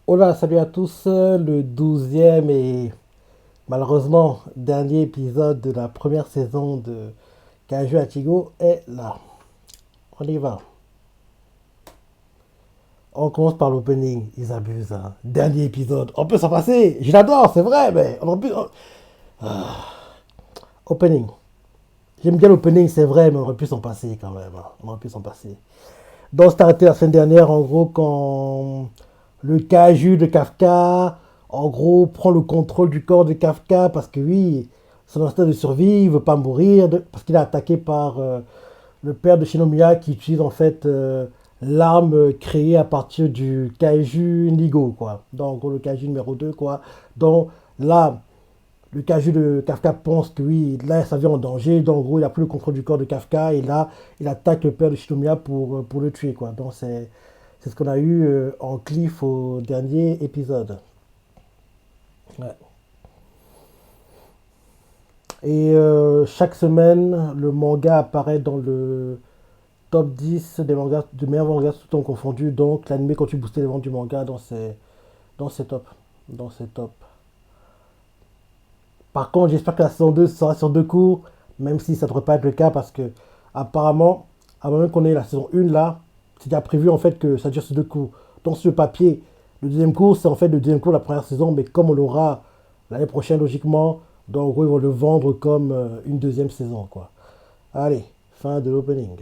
Hola, salut à tous. Le 12e et malheureusement dernier épisode de la première saison de Caju Atigo est là. On y va. On commence par l'opening. Ils abusent, hein. Dernier épisode. On peut s'en passer. Je l'adore, c'est vrai, mais on peut. Opening. J'aime bien l'opening, c'est vrai, mais on aurait pu s'en passer quand même, hein. On aurait pu s'en passer. Donc, c'est arrêté la semaine dernière, en gros, quand le Caju de Kafka, en gros, prend le contrôle du corps de Kafka parce que oui, son instinct de survie, il veut pas mourir, parce qu'il est attaqué par le père de Shinomiya qui utilise en fait l'arme créée à partir du Kaiju Nigo, quoi. Donc, en gros, le Kaiju numéro 2 quoi. Donc, là, le Kaiju de Kafka pense que oui, là, sa vie est en danger. Donc, en gros, il n'a plus le contrôle du corps de Kafka. Et là, il attaque le père de Shinomiya pour le tuer, quoi. Donc, c'est ce qu'on a eu en cliff au dernier épisode. Ouais. Et chaque semaine, le manga apparaît dans le top 10 des mangas, de meilleurs mangas tout temps confondus. Donc, l'anime continue de booster les ventes du manga dans ces tops. Dans ces tops. Par contre, j'espère que la saison 2 sera sur deux cours, même si ça ne devrait pas être le cas, parce que apparemment, avant même qu'on ait la saison 1 là, c'est déjà prévu en fait que ça dure sur deux cours. Donc sur le papier, le deuxième cours, c'est en fait le deuxième cours de la première saison, mais comme on l'aura l'année prochaine logiquement, donc en gros, ils vont le vendre comme une deuxième saison, quoi. Allez, fin de l'opening.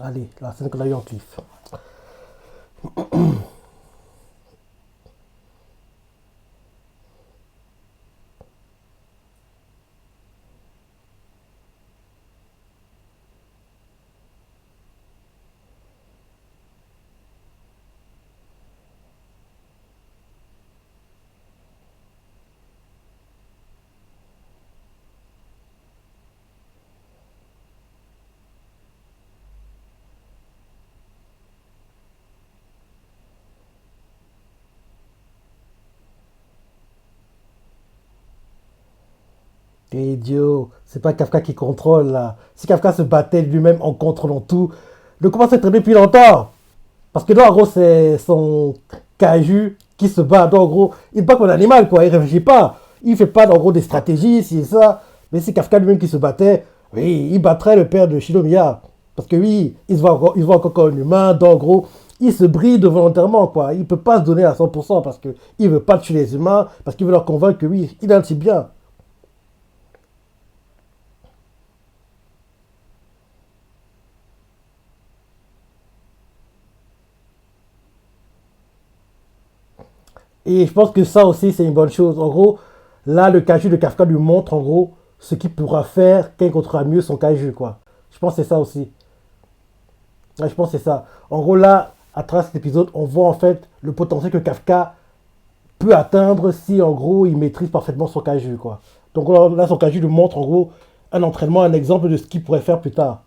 Allez, la scène qu'on a eu en cliff. T'es idiot, c'est pas Kafka qui contrôle là. Si Kafka se battait lui-même en contrôlant tout, le combat s'est traité depuis longtemps. Parce que là, en gros, c'est son caju qui se bat. Donc, en gros, il bat comme un animal, quoi. Il réfléchit pas. Il fait pas, en gros, des stratégies, si et ça. Mais c'est Kafka lui-même qui se battait. Oui, il battrait le père de Shinomiya. Parce que oui, il se voit encore comme un humain. Donc, en gros, il se bride volontairement, quoi. Il peut pas se donner à 100% parce qu'il veut pas tuer les humains. Parce qu'il veut leur convaincre que oui, il a un petit bien. Et je pense que ça aussi, c'est une bonne chose. En gros, là, le Kaju de Kafka lui montre, en gros, ce qu'il pourra faire quand il contrôlera mieux son Kaju, quoi. Je pense que c'est ça aussi. Ouais, je pense que c'est ça. En gros, là, à travers cet épisode, on voit en fait le potentiel que Kafka peut atteindre si, en gros, il maîtrise parfaitement son Kaju, quoi. Donc là, son Kaju lui montre, en gros, un entraînement, un exemple de ce qu'il pourrait faire plus tard.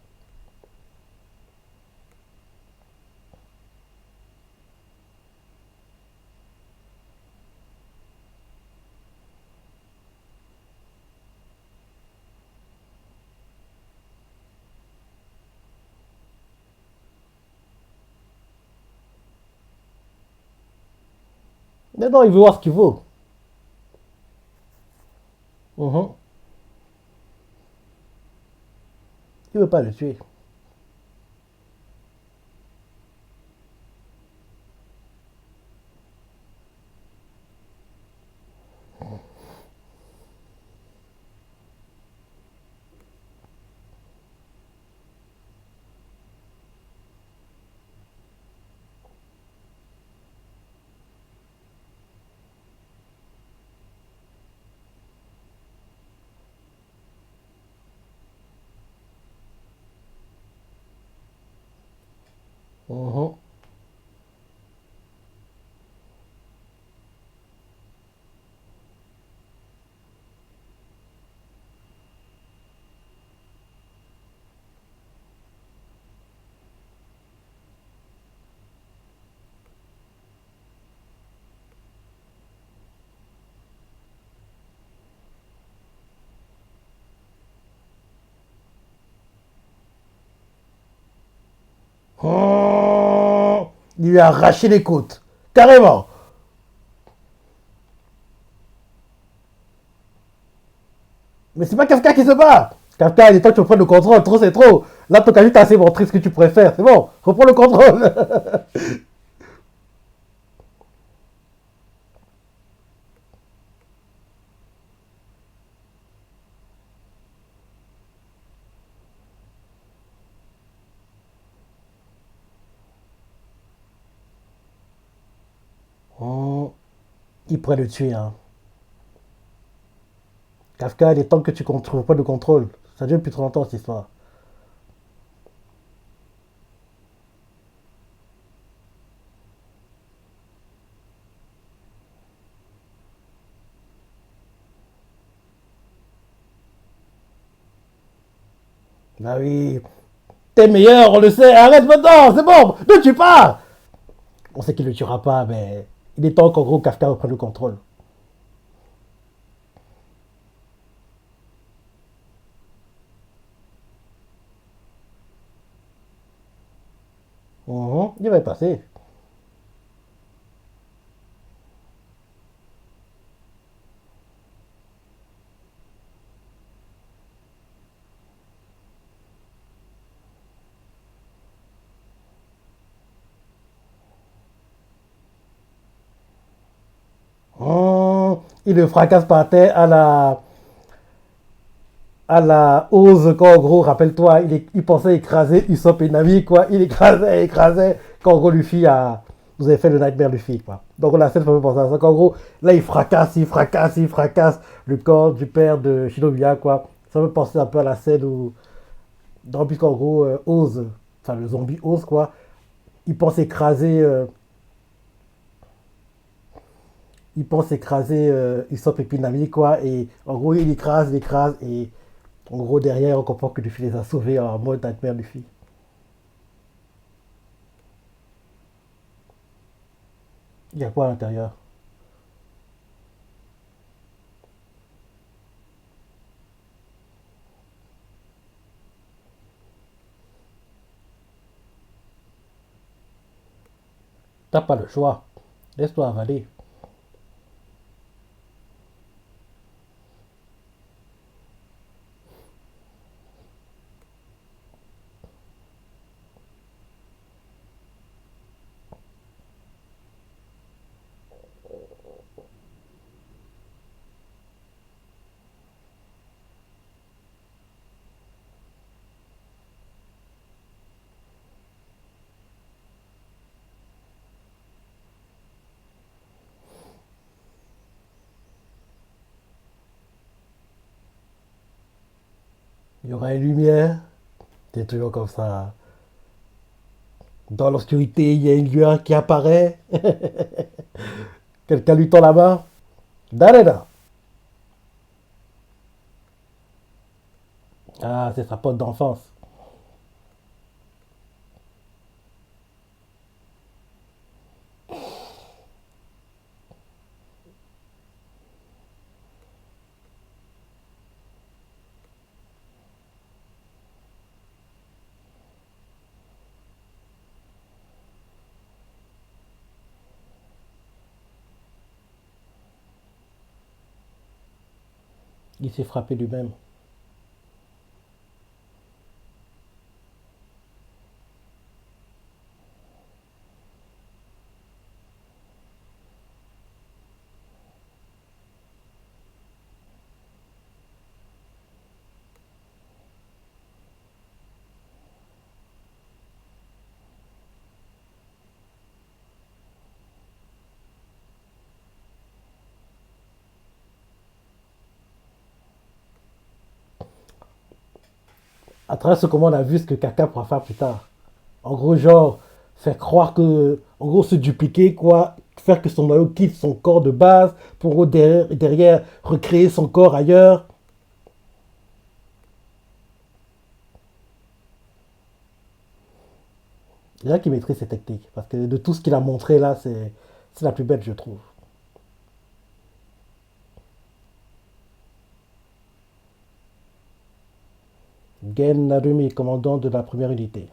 Mais non, il veut voir ce qu'il vaut. Mhm. Il veut pas le tuer. Mhm. Mhm. Il lui a arraché les côtes. Carrément. Mais c'est pas Kafka qui se bat. Kafka, il est temps que tu reprennes le contrôle. Trop, c'est trop. Là, ton Kaju t'a assez montré ce que tu pourrais faire. C'est bon. Reprends le contrôle. Mhm. Il pourrait le tuer, hein. Kafka, il est temps que tu ne trouves pas de contrôle. Ça dure depuis trop longtemps, cette histoire. Bah oui. T'es meilleur, on le sait. Arrête maintenant. C'est bon. Ne tue pas. On sait qu'il ne le tuera pas, mais il est temps qu'en gros Kafka reprenne le contrôle. Mhm. Il va y passer. Il le fracasse par terre à la Ose, quand en gros, rappelle-toi, il pensait écraser Usopp et Nami, quoi. Il écrasait, écrasait, quand en gros Luffy a. Vous avez fait le Nightmare Luffy, quoi. Donc la scène fait penser à ça. Qu'en gros, là, il fracasse, il fracasse, il fracasse le corps du père de Shinobiya, quoi. Ça me penser un peu à la scène où, dans puisqu'en gros, Ose, enfin le zombie Ose, quoi, il pense écraser Usopp et puis Nami, quoi. Et en gros, il écrase, et en gros, derrière, on comprend que Luffy les a sauvés en mode Nightmare Luffy. Il y a quoi à l'intérieur? T'as pas le choix. Laisse-toi avaler. Il y aura une lumière, c'est toujours comme ça. Dans l'obscurité, il y a une lueur qui apparaît. Quelqu'un lui tend la main. Dareda. Ah, c'est sa pote d'enfance. Il s'est frappé lui-même. À travers ce comment on a vu ce que Kaka pourra faire plus tard. En gros, genre, faire croire que. En gros, se dupliquer, quoi. Faire que son noyau quitte son corps de base pour derrière recréer son corps ailleurs. Il y a qui maîtrise ces techniques. Parce que de tout ce qu'il a montré là, c'est la plus belle, je trouve. Gen Narumi, commandant de la première unité.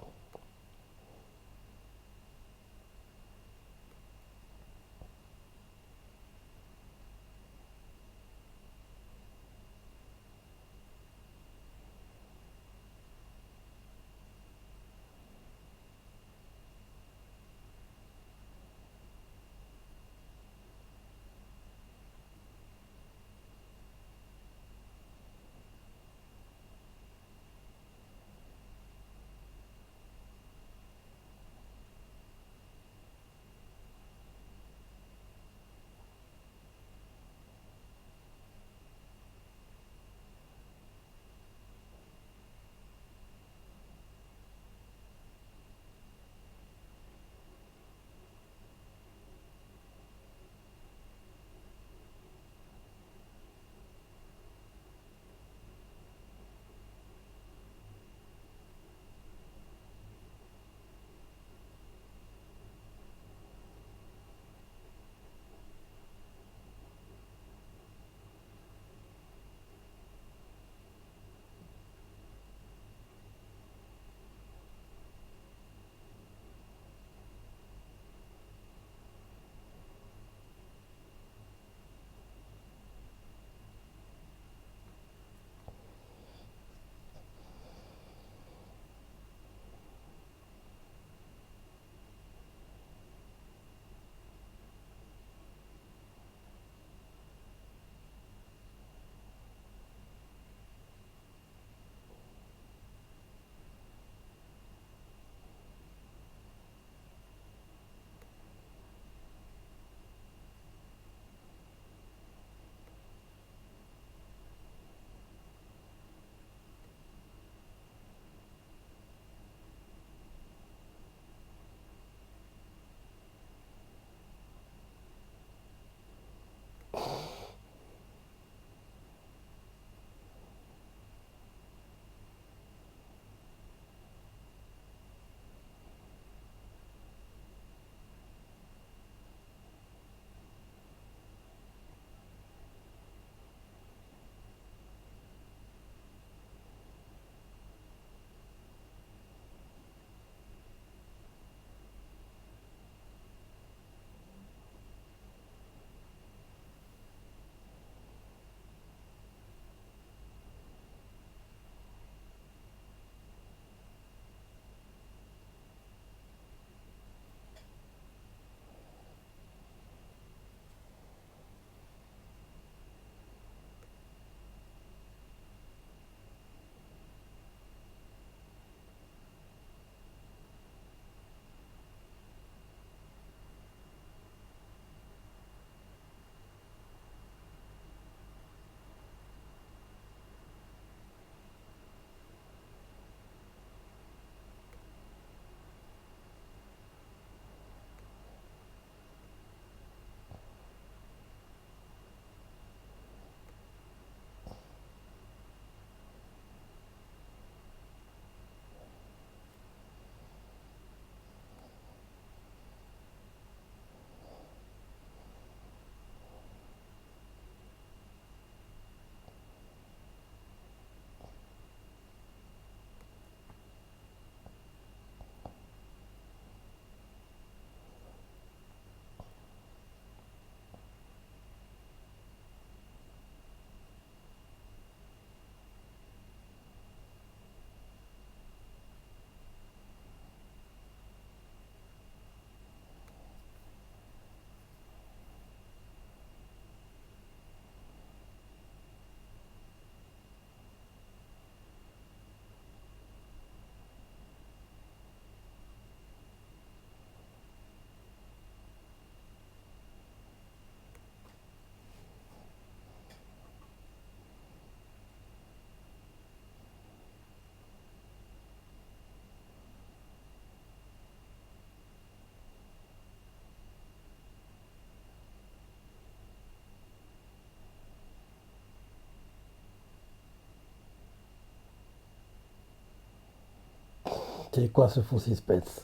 C'est quoi ce faux suspense?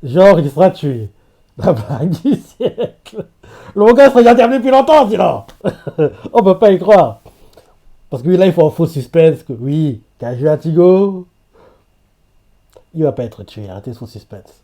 Genre, il sera tué. La blague du siècle. Le gars serait déjà terminé depuis longtemps, sinon. On peut pas y croire. Parce que oui, là, il faut un faux suspense. Que, oui, Kaju Atigo, il va pas être tué. Arrêtez ce faux suspense.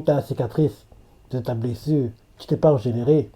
T'as la cicatrice de ta blessure. Tu t'es pas régénéré.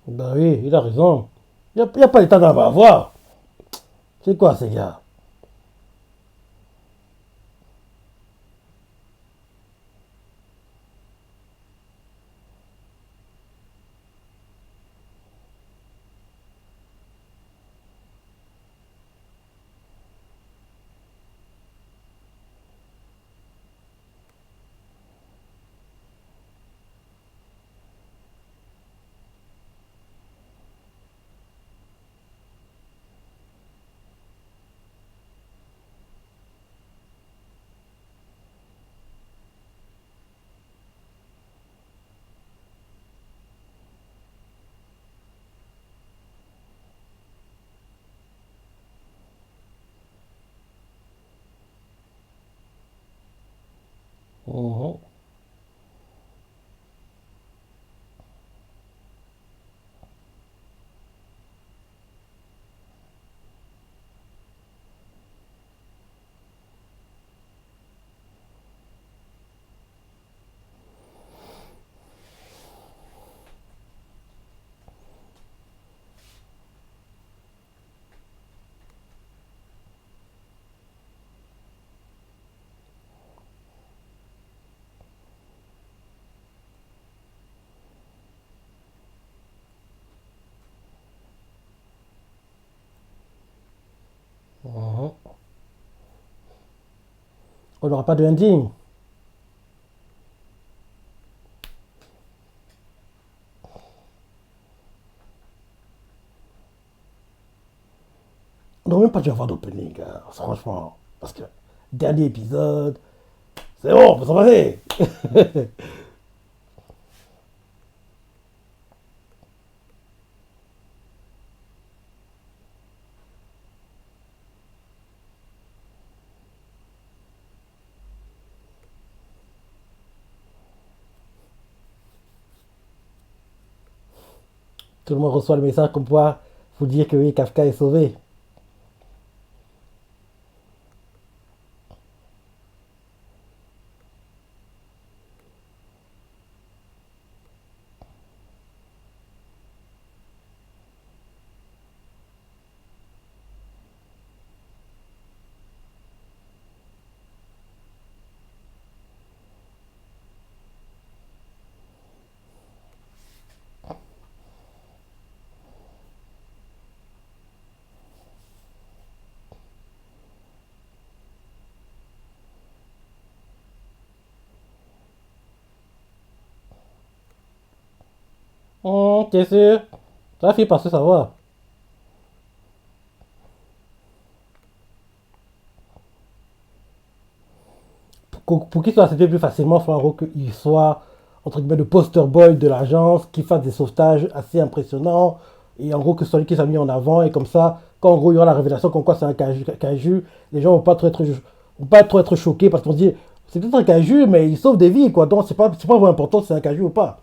Ben oui, il a raison. Il y a pas l'état d'en avoir. C'est quoi ces gars? Mhm. Mhm. On n'aura pas de ending. On n'aurait même pas dû avoir d'opening, hein, franchement. Parce que, dernier épisode, c'est bon, on peut s'en passer. Tout le monde reçoit le message comme quoi faut dire que oui, Kafka est sauvé. T'es sûr? Ça fait parce que ça va. Pour qu'il soit accepté plus facilement, il faut en gros qu'il soit, entre guillemets, le poster boy de l'agence, qu'il fasse des sauvetages assez impressionnants, et en gros que ce soit lui qui soit mis en avant, et comme ça, quand en gros il y aura la révélation comme quoi c'est un caju, les gens vont pas trop vont pas trop être choqués parce qu'on se dit, c'est peut-être un caju, mais il sauve des vies, quoi, donc c'est pas vraiment important si c'est un caju ou pas.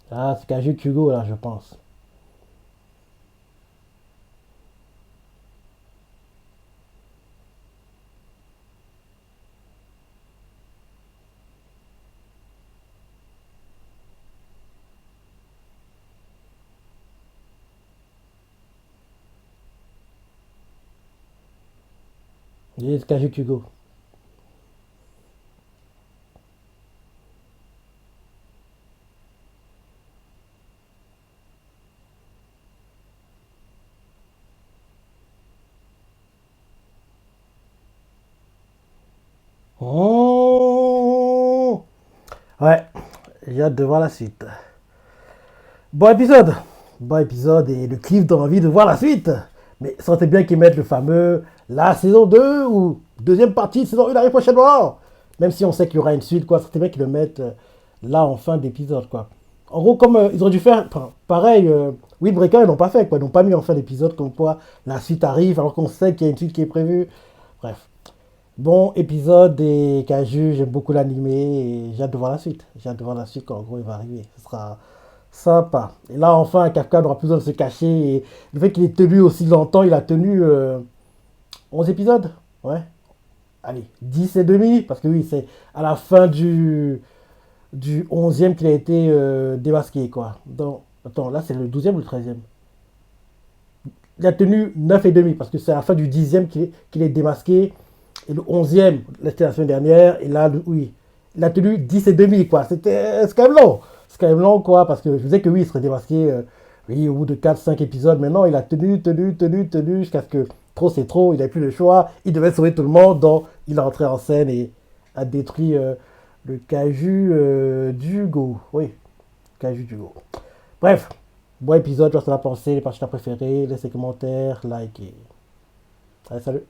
Ah, c'est caju Hugo, là, je pense. Oui, c'est caju Hugo. Oh ouais, j'ai hâte de voir la suite. Bon épisode. Bon épisode et le cliff donne envie de voir la suite. Mais ça serait bien qu'ils mettent le fameux la saison 2 ou deuxième partie de saison 1 l'année prochainement. Même si on sait qu'il y aura une suite, quoi. Ça serait bien qu'ils le mettent là en fin d'épisode, quoi. En gros, comme ils auraient dû faire pareil, Windbreaker, ils n'ont pas fait, quoi. Ils n'ont pas mis en fin d'épisode comme quoi la suite arrive alors qu'on sait qu'il y a une suite qui est prévue. Bref. Bon épisode et Kaju, j'aime beaucoup l'animé et j'ai hâte de voir la suite. J'ai hâte de voir la suite quand en gros il va arriver. Ce sera sympa. Et là enfin Kafka n'aura plus besoin de se cacher. Et le fait qu'il ait tenu aussi longtemps, il a tenu 11 épisodes. Ouais. Allez, 10 et demi. Parce que oui, c'est à la fin du 11e qu'il a été démasqué quoi. Donc, attends, là c'est le 12e ou le 13e? Il a tenu 9 et demi parce que c'est à la fin du 10e qu'il est démasqué. Et le 11e, c'était la semaine dernière. Et là, oui, il a tenu 10 et demi, quoi. C'est quand même long. C'est quand même long, quoi. Parce que je disais que oui, il serait démasqué oui, au bout de 4 5 épisodes. Mais non, il a tenu jusqu'à ce que trop c'est trop. Il n'a plus le choix. Il devait sauver tout le monde. Donc, il est entré en scène et a détruit le caju d'Hugo. Oui, caju d'Hugo. Bref, bon épisode. Je sais la pensée, les parties préférées. Laissez des commentaires, likez. Allez, salut.